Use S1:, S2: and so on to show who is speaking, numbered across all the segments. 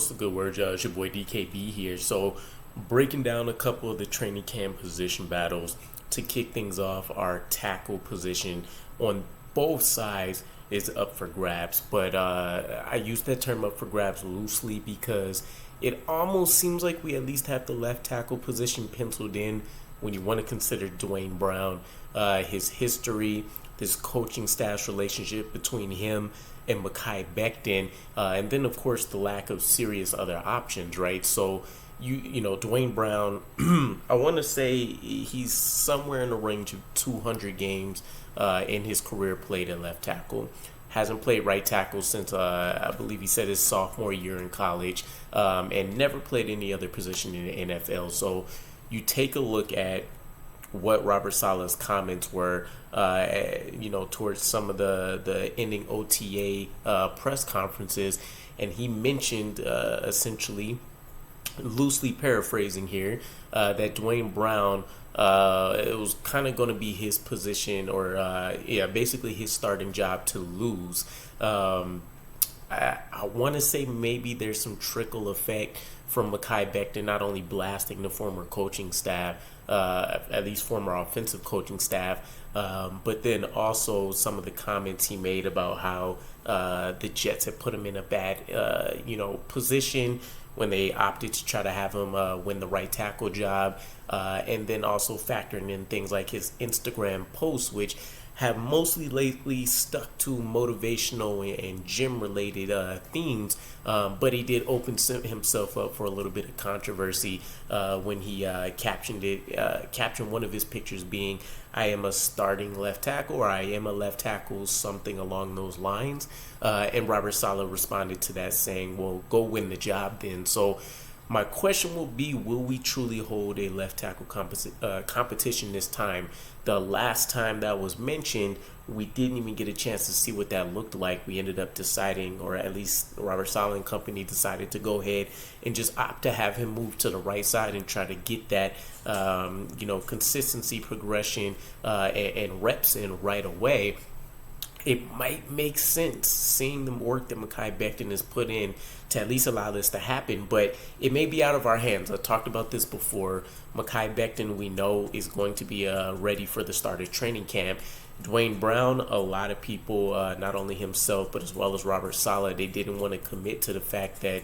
S1: What's the good word? It's your boy DKB here. So, breaking down a couple of the training camp position battles to kick things off. Our tackle position on both sides is up for grabs, but I use that term up for grabs loosely because it almost seems like we at least have the left tackle position penciled in when you want to consider Dwayne Brown, his history, this coaching staff's relationship between him and Mekhi Becton, and then of course the lack of serious other options, right? So you know Dwayne Brown, I want to say he's somewhere in the range of 200 games in his career played at left tackle. Hasn't played right tackle since I believe he said his sophomore year in college, and never played any other position in the NFL. So you take a look at what Robert Saleh's comments were, towards some of the ending OTA press conferences, and he mentioned essentially, loosely paraphrasing here, that Dwayne Brown, it was kind of going to be his position, or basically his starting job to lose. I want to say maybe there's some trickle effect from Mekhi Becton not only blasting the former coaching staff, at least former offensive coaching staff, but then also some of the comments he made about how the Jets had put him in a bad, position when they opted to try to have him win the right tackle job, and then also factoring in things like his Instagram posts, which have mostly lately stuck to motivational and gym-related themes, but he did open himself up for a little bit of controversy when he captioned one of his pictures being, "I am a starting left tackle," or "I am a left tackle," something along those lines. And Robert Saleh responded to that saying, "Well, go win the job then." So my question will be, will we truly hold a left tackle competition this time? The last time that was mentioned, we didn't even get a chance to see what that looked like. We ended up deciding, or at least Robert Saleh and company decided to go ahead and just opt to have him move to the right side and try to get that, consistency, progression, and reps in right away. It might make sense seeing the work that Mekhi Becton has put in to at least allow this to happen, but it may be out of our hands. I talked about this before. Mekhi Becton, we know, is going to be ready for the start of training camp. Dwayne Brown, a lot of people, not only himself, but as well as Robert Saleh, they didn't want to commit to the fact that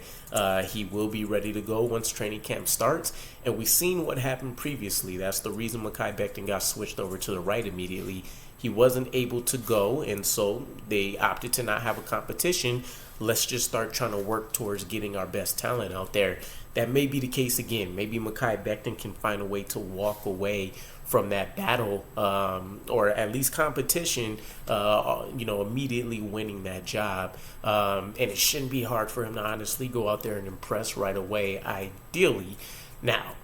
S1: he will be ready to go once training camp starts. And we've seen what happened previously. That's the reason Mekhi Becton got switched over to the right immediately. He wasn't able to go, and so they opted to not have a competition. Let's just start trying to work towards getting our best talent out there. That may be the case again. Maybe Mekhi Becton can find a way to walk away from that battle, or at least competition, immediately winning that job. And it shouldn't be hard for him to honestly go out there and impress right away, ideally. Now,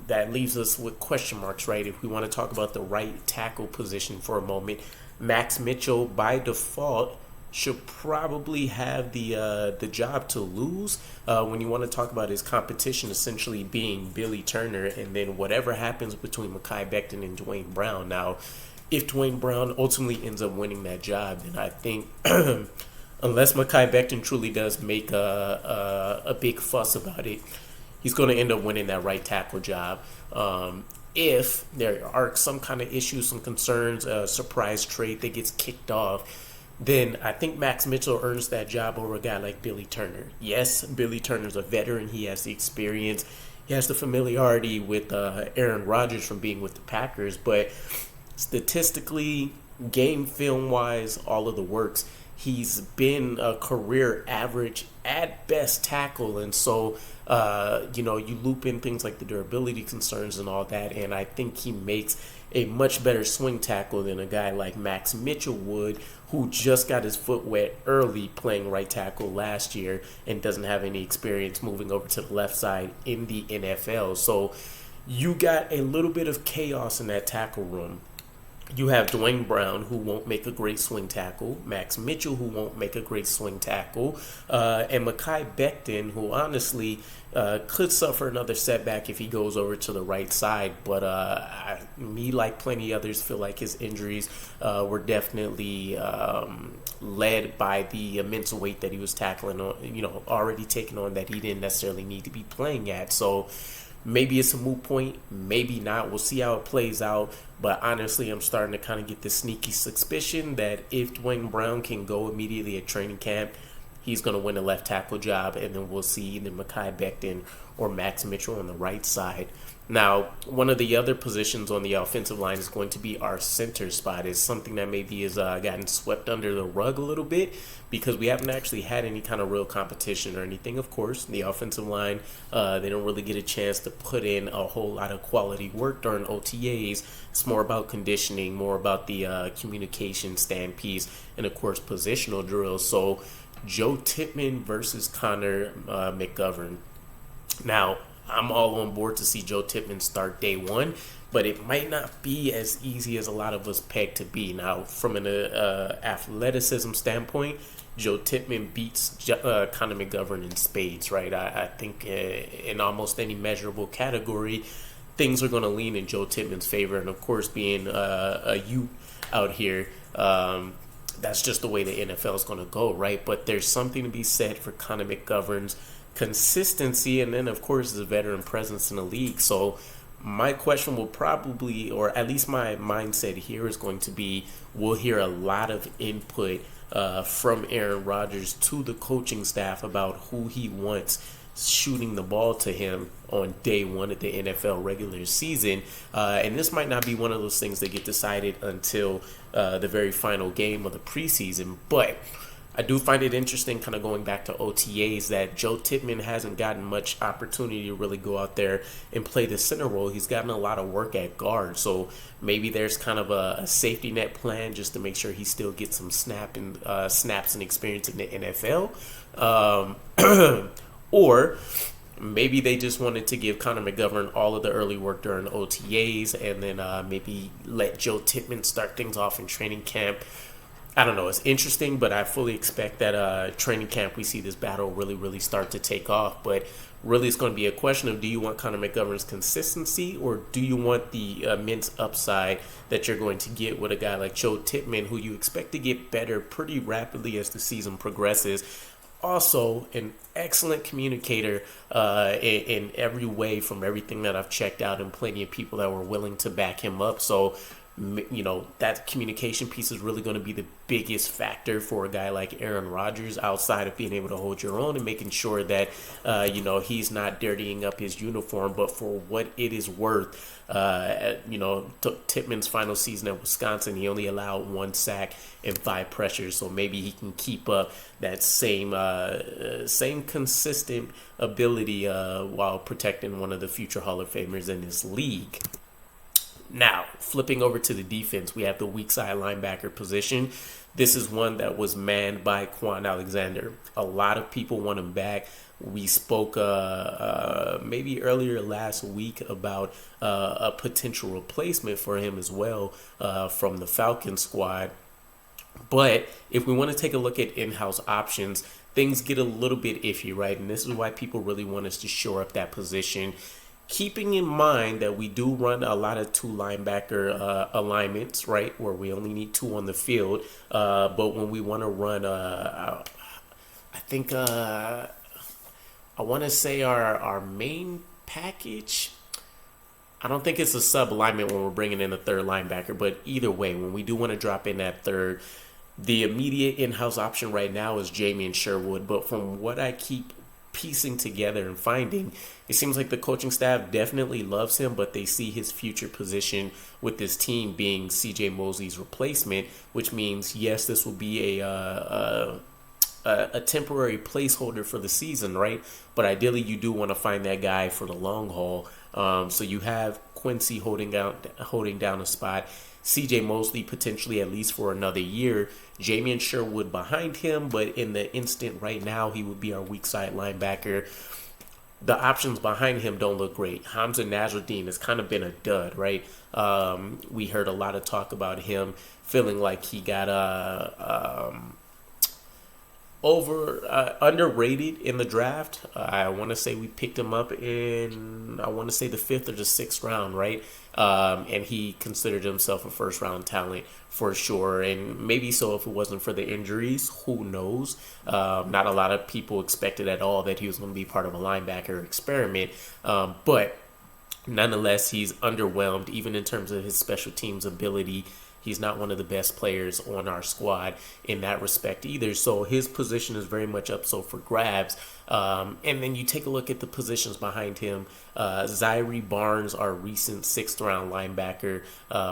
S1: that leaves us with question marks, right? If we want to talk about the right tackle position for a moment, Max Mitchell by default should probably have the job to lose when you want to talk about his competition essentially being Billy Turner, and then whatever happens between Mekhi Becton and Dwayne Brown. Now, if Dwayne Brown ultimately ends up winning that job, then I think unless Mekhi Becton truly does make a big fuss about it, he's going to end up winning that right tackle job. If there are some kind of issues, some concerns, a surprise trade that gets kicked off, then I think Max Mitchell earns that job over a guy like Billy Turner. Yes, Billy Turner's a veteran. He has the experience. He has the familiarity with Aaron Rodgers from being with the Packers. But statistically, game film-wise, all of the works, he's been a career average at best tackle. And so, you loop in things like the durability concerns and all that, and I think he makes a much better swing tackle than a guy like Max Mitchell would, who just got his foot wet early playing right tackle last year and doesn't have any experience moving over to the left side in the NFL. So you got a little bit of chaos in that tackle room. You have Dwayne Brown, who won't make a great swing tackle, Max Mitchell, who won't make a great swing tackle, and Mekhi Becton, who honestly could suffer another setback if he goes over to the right side. But me, like plenty others, feel like his injuries were definitely led by the immense weight that he was tackling on, already taking on, that he didn't necessarily need to be playing at. So maybe it's a moot point, maybe not. We'll see how it plays out. But honestly, I'm starting to kind of get this sneaky suspicion that if Dwayne Brown can go immediately at training camp, he's going to win the left tackle job, and then we'll see either Mekhi Becton or Max Mitchell on the right side. Now, one of the other positions on the offensive line is going to be our center spot. It's something that maybe has gotten swept under the rug a little bit because we haven't actually had any kind of real competition or anything. Of course, the offensive line, they don't really get a chance to put in a whole lot of quality work during OTAs. It's more about conditioning, more about the communication stand piece, and, of course, positional drills. So Joe Tippmann versus Connor McGovern. Now, I'm all on board to see Joe Tippmann start day one, but it might not be as easy as a lot of us peg to be. Now, from an athleticism standpoint, Joe Tippmann beats Connor McGovern in spades, right? I think in almost any measurable category, things are going to lean in Joe Tippmann's favor. And, of course, being a Ute out here, that's just the way the NFL is going to go, right? But there's something to be said for Connor McGovern's consistency, and then, of course, the veteran presence in the league. So my question will probably, or at least my mindset here, is going to be, we'll hear a lot of input from Aaron Rodgers to the coaching staff about who he wants shooting the ball to him on day one of the NFL regular season. And this might not be one of those things that get decided until the very final game of the preseason. But I do find it interesting, kind of going back to OTAs, that Joe Tippmann hasn't gotten much opportunity to really go out there and play the center role. He's gotten a lot of work at guard. So maybe there's kind of a safety net plan just to make sure he still gets some snaps and experience in the NFL. Or maybe they just wanted to give Connor McGovern all of the early work during OTAs and then maybe let Joe Tippmann start things off in training camp. I don't know. It's interesting, but I fully expect that training camp we see this battle really start to take off. But really, it's going to be a question of, do you want Connor McGovern's consistency, or do you want the immense upside that you're going to get with a guy like Joe Tippmann, who you expect to get better pretty rapidly as the season progresses? Also, an excellent communicator in every way, from everything that I've checked out, and plenty of people that were willing to back him up. So, that communication piece is really going to be the biggest factor for a guy like Aaron Rodgers, outside of being able to hold your own and making sure that, he's not dirtying up his uniform. But for what it is worth, Tippmann's final season at Wisconsin, he only allowed 1 sack and 5 pressures. So maybe he can keep up that same consistent ability while protecting one of the future Hall of Famers in this league. Now, flipping over to the defense, we have the weak side linebacker position. This is one that was manned by Quan Alexander. A lot of people want him back. We spoke maybe earlier last week about a potential replacement for him as well from the Falcons squad. But if we want to take a look at in-house options, things get a little bit iffy, right? And this is why people really want us to shore up that position, keeping in mind that we do run a lot of 2 linebacker alignments, right, where we only need 2 on the field. But when we want to run, I want to say our main package, I don't think it's a sub alignment when we're bringing in a 3rd linebacker. But either way, when we do want to drop in that 3rd, the immediate in-house option right now is Jamien Sherwood. But from what I keep piecing together and finding, it seems like the coaching staff definitely loves him, but they see his future position with this team being CJ Mosley's replacement, which means, yes, this will be a temporary placeholder for the season, right? But ideally, you do want to find that guy for the long haul. So you have Quincy holding down a spot, CJ Mosley potentially at least for another year, Jamien Sherwood behind him, but in the instant right now, he would be our weak side linebacker. The options behind him don't look great. Hamza Nasruddin has kind of been a dud, right? We heard a lot of talk about him feeling like he got Underrated in the draft. I want to say we picked him up in, I want to say, the 5th or the 6th round, right? And he considered himself a first round talent for sure. And maybe so if it wasn't for the injuries, who knows? Not a lot of people expected at all that he was going to be part of a linebacker experiment. But nonetheless, he's underwhelmed even in terms of his special teams ability. He's not one of the best players on our squad in that respect either. So his position is very much up so for grabs. And then you take a look at the positions behind him. Zaire Barnes, our recent 6th round linebacker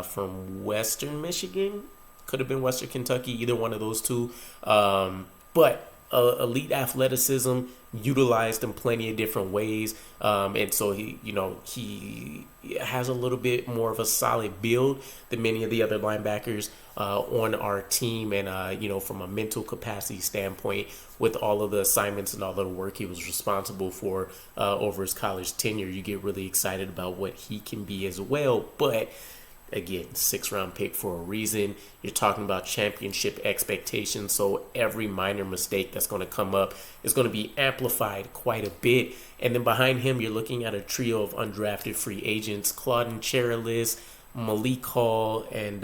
S1: from Western Michigan. Could have been Western Kentucky, either one of those two. But elite athleticism, utilized in plenty of different ways, and so he has a little bit more of a solid build than many of the other linebackers on our team, and from a mental capacity standpoint, with all of the assignments and all of the work he was responsible for over his college tenure, you get really excited about what he can be as well. But again, 6th round pick for a reason. You're talking about championship expectations, so every minor mistake that's going to come up is going to be amplified quite a bit. And then behind him, you're looking at a trio of undrafted free agents: Claudin Cherilis, Malik Hall, and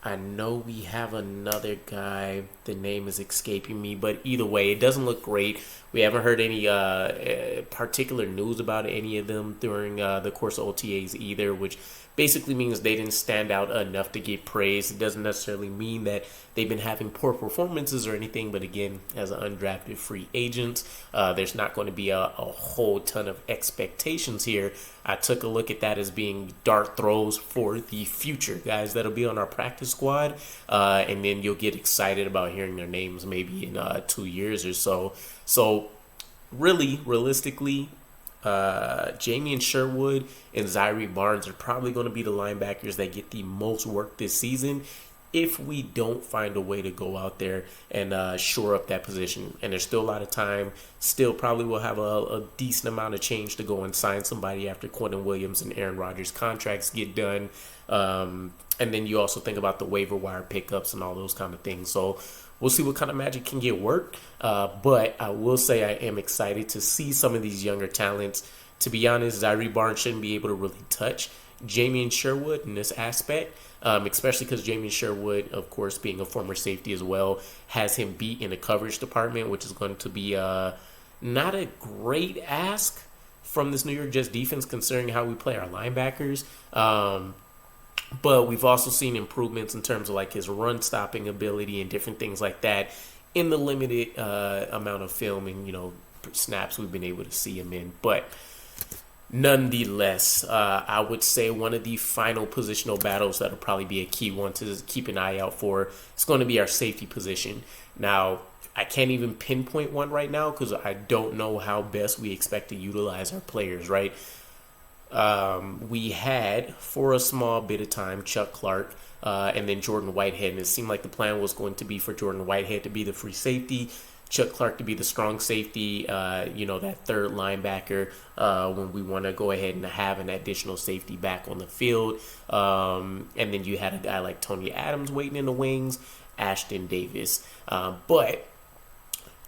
S1: I know we have another guy. The name is escaping me, but either way, it doesn't look great. We haven't heard any particular news about any of them during the course of OTAs either, which basically means they didn't stand out enough to get praised. It doesn't necessarily mean that they've been having poor performances or anything, but again, as an undrafted free agent, there's not going to be a whole ton of expectations here. I took a look at that as being dart throws for the future guys that'll be on our practice squad, and then you'll get excited about hearing their names maybe in 2 years or so. So really, realistically, Jamien Sherwood and Zaire Barnes are probably going to be the linebackers that get the most work this season if we don't find a way to go out there and shore up that position. And there's still a lot of time. Still probably will have a decent amount of change to go and sign somebody after Quentin Williams and Aaron Rodgers' contracts get done. And then you also think about the waiver wire pickups and all those kind of things. So we'll see what kind of magic can get worked. But I will say I am excited to see some of these younger talents. To be honest, Zaire Barnes shouldn't be able to really touch Jamien Sherwood in this aspect, especially because Jamien Sherwood, of course, being a former safety as well, has him beat in the coverage department, which is going to be not a great ask from this New York Jets defense considering how we play our linebackers. But we've also seen improvements in terms of like his run stopping ability and different things like that in the limited amount of film and snaps we've been able to see him in. But nonetheless, I would say one of the final positional battles that'll probably be a key one to keep an eye out for is going to be our safety position. Now, I can't even pinpoint one right now because I don't know how best we expect to utilize our players, right? We had, for a small bit of time, Chuck Clark and then Jordan Whitehead. And it seemed like the plan was going to be for Jordan Whitehead to be the free safety, Chuck Clark to be the strong safety, that third linebacker when we want to go ahead and have an additional safety back on the field. And then you had a guy like Tony Adams waiting in the wings, Ashton Davis. But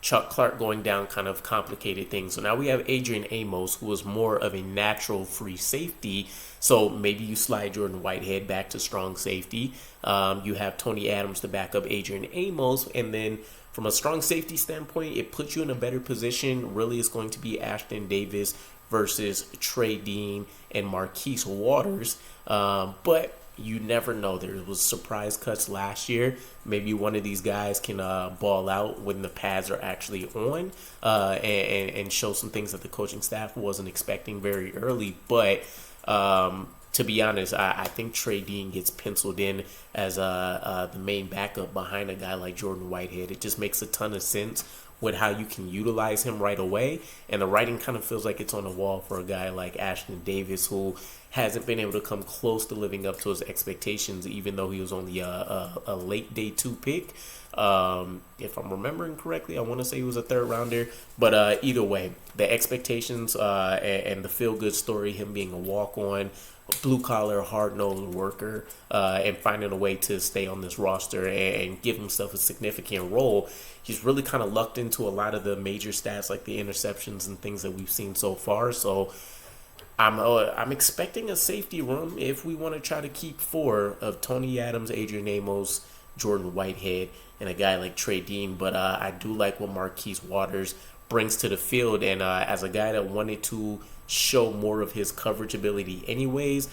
S1: Chuck Clark going down kind of complicated things. So now we have Adrian Amos, who is more of a natural free safety. So maybe you slide Jordan Whitehead back to strong safety. You have Tony Adams to back up Adrian Amos. And then from a strong safety standpoint, it puts you in a better position. Really, it's going to be Ashton Davis versus Trey Dean and Marquise Waters. But you never know. There was surprise cuts last year. Maybe one of these guys can ball out when the pads are actually on and show some things that the coaching staff wasn't expecting very early. But to be honest, I think Trey Dean gets penciled in as the main backup behind a guy like Jordan Whitehead. It just makes a ton of sense with how you can utilize him right away. And the writing kind of feels like it's on the wall for a guy like Ashton Davis, who hasn't been able to come close to living up to his expectations, even though he was only a late day 2 pick. If I'm remembering correctly, I want to say he was a 3rd rounder. But either way, the expectations and the feel-good story, him being a walk-on, blue collar, hard nosed worker, and finding a way to stay on this roster and give himself a significant role. He's really kind of lucked into a lot of the major stats like the interceptions and things that we've seen so far. So I'm expecting a safety room if we want to try to keep four of Tony Adams, Adrian Amos, Jordan Whitehead, and a guy like Trey Dean. But I do like what Marquise Waters brings to the field, and as a guy that wanted to show more of his coverage ability anyways,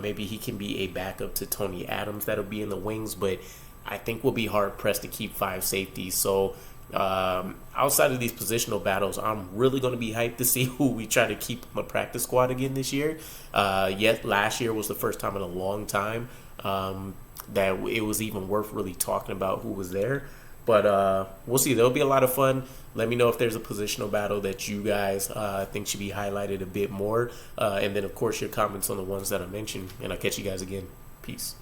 S1: maybe he can be a backup to Tony Adams that'll be in the wings, but I think we'll be hard pressed to keep five safeties. So outside of these positional battles, I'm really going to be hyped to see who we try to keep on the practice squad again this year. Yet last year was the first time in a long time that it was even worth really talking about who was there. But we'll see. There'll be a lot of fun. Let me know if there's a positional battle that you guys think should be highlighted a bit more. And then, of course, your comments on the ones that I mentioned. And I'll catch you guys again. Peace.